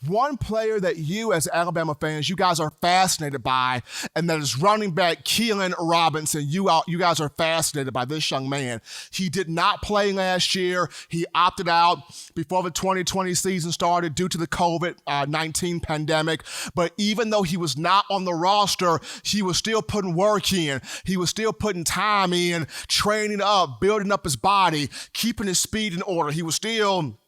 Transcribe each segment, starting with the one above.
one player that you as Alabama fans, you guys are fascinated by, and that is running back Keilan Robinson. You guys are fascinated by this young man. He did not play last year. He opted out before the 2020 season started due to the COVID-19 pandemic. But even though he was not on the roster, he was still putting work in. He was still putting time in, training up, building up his body, keeping his speed in order. He was still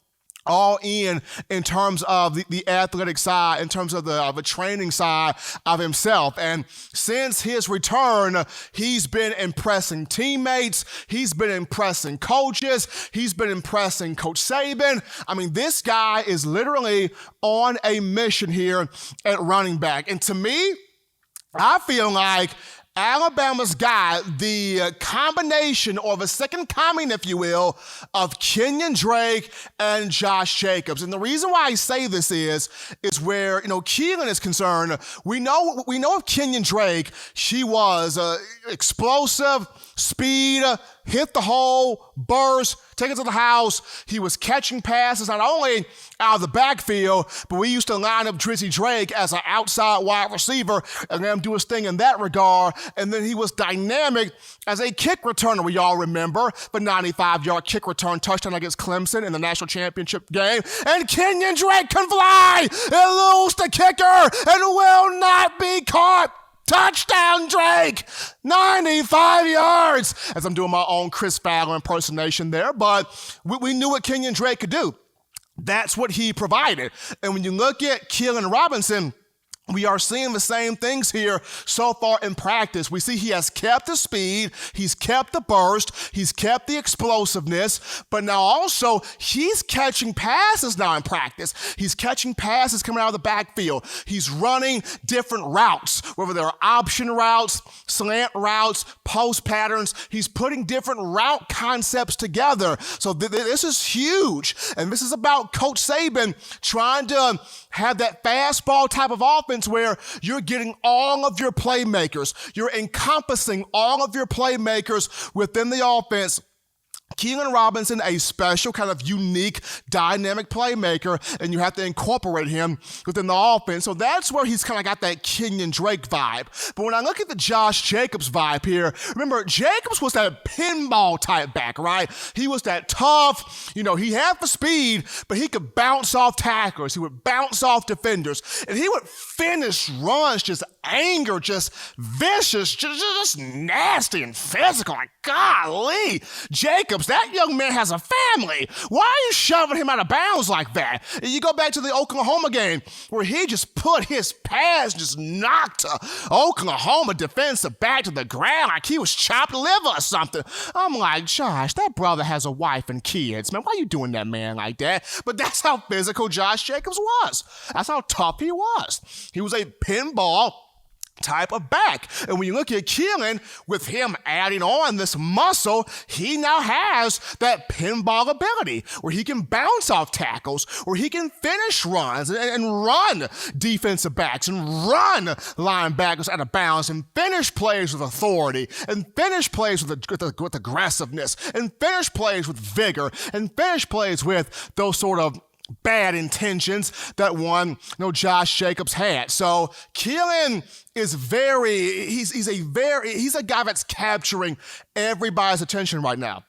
all in terms of the athletic side, in terms of the training side of himself. And since his return, he's been impressing teammates. He's been impressing coaches. He's been impressing Coach Saban. I mean, this guy is literally on a mission here at running back. And to me, I feel like Alabama's got the combination, or the second coming, if you will, of Kenyon Drake and Josh Jacobs. And the reason why I say this is where, Keilan is concerned. We know of Kenyon Drake. She was explosive, speed, hit the hole, burst, take it to the house. He was catching passes not only out of the backfield, but we used to line up Drizzy Drake as an outside wide receiver and let him do his thing in that regard. And then he was dynamic as a kick returner. We all remember the 95-yard kick return touchdown against Clemson in the national championship game. And Kenyon Drake can fly and lose the kicker and will not be caught. Touchdown, Drake! 95 yards! As I'm doing my own Chris Fowler impersonation there, but we knew what Kenyon Drake could do. That's what he provided. And when you look at Keilan Robinson, we are seeing the same things here so far in practice. We see he has kept the speed, he's kept the burst, he's kept the explosiveness, but now also he's catching passes now in practice. He's catching passes coming out of the backfield. He's running different routes, whether they're option routes, slant routes, post patterns. He's putting different route concepts together. So this is huge. And this is about Coach Saban trying to have that fastball type of offense where you're getting all of your playmakers. You're encompassing all of your playmakers within the offense. Keilan Robinson, a special kind of unique dynamic playmaker, and you have to incorporate him within the offense. So that's where he's kind of got that Kenyon Drake vibe. But when I look at the Josh Jacobs vibe here, remember, Jacobs was that pinball type back, right? He was that tough, he had the speed, but he could bounce off tacklers. He would bounce off defenders, and he would finish runs just anger, just vicious, just nasty and physical. Like, golly, Jacobs, that young man has a family. Why are you shoving him out of bounds like that? You go back to the Oklahoma game where he just put his pass, just knocked Oklahoma defensive back to the ground like he was chopped liver or something. I'm like, Josh, that brother has a wife and kids, man. Why are you doing that man like that? But that's how physical Josh Jacobs was. That's how tough he was. He was a pinball type of back. And when you look at Keilan, with him adding on this muscle, he now has that pinball ability where he can bounce off tackles, where he can finish runs and run defensive backs and run linebackers out of bounds and finish plays with authority and finish plays with aggressiveness and finish plays with vigor and finish plays with those sort of bad intentions that Josh Jacobs had. So Keilan is he's a guy that's capturing everybody's attention right now.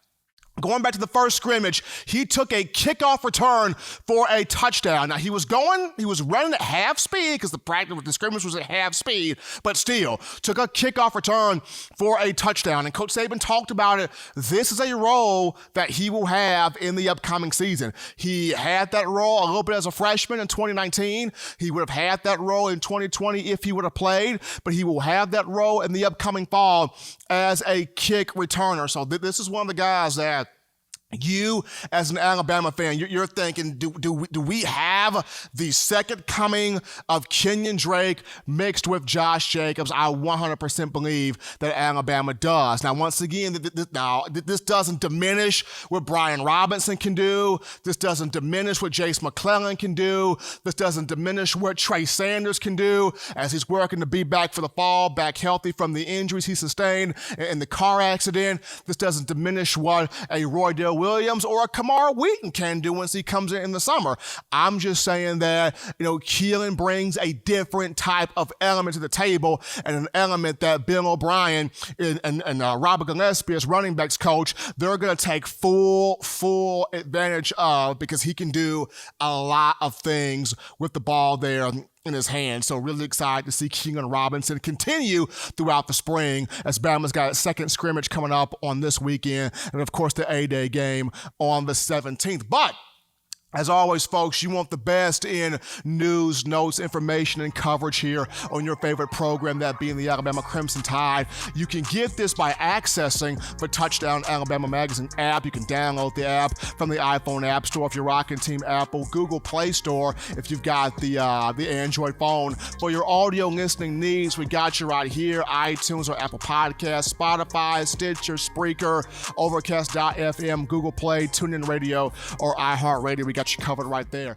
Going back to the first scrimmage, he took a kickoff return for a touchdown. Now, he was running at half speed because the scrimmage was at half speed, but still took a kickoff return for a touchdown. And Coach Saban talked about it. This is a role that he will have in the upcoming season. He had that role a little bit as a freshman in 2019. He would have had that role in 2020 if he would have played, but he will have that role in the upcoming fall as a kick returner. So this is one of the guys that you, as an Alabama fan, you're thinking, do we have the second coming of Kenyon Drake mixed with Josh Jacobs? I 100% believe that Alabama does. Now, once again, this doesn't diminish what Brian Robinson can do. This doesn't diminish what Jace McClellan can do. This doesn't diminish what Trey Sanders can do as he's working to be back for the fall, back healthy from the injuries he sustained in the car accident. This doesn't diminish what a Roydell Williams or a Kamar Wheaton can do once he comes in the summer. I'm just saying that, Keilan brings a different type of element to the table, and an element that Bill O'Brien and Robert Gillespie as running backs coach, they're going to take full advantage of, because he can do a lot of things with the ball there in his hand. So really excited to see Keilan Robinson continue throughout the spring, as Bama's got a second scrimmage coming up on this weekend, and of course the A-Day game on the 17th. But as always, folks, you want the best in news, notes, information, and coverage here on your favorite program, that being the Alabama Crimson Tide. You can get this by accessing the Touchdown Alabama Magazine app. You can download the app from the iPhone App Store if you're rocking Team Apple, Google Play Store if you've got the Android phone. For your audio listening needs, we got you right here: iTunes or Apple Podcasts, Spotify, Stitcher, Spreaker, Overcast.fm, Google Play, TuneIn Radio, or iHeartRadio. We got you covered right there.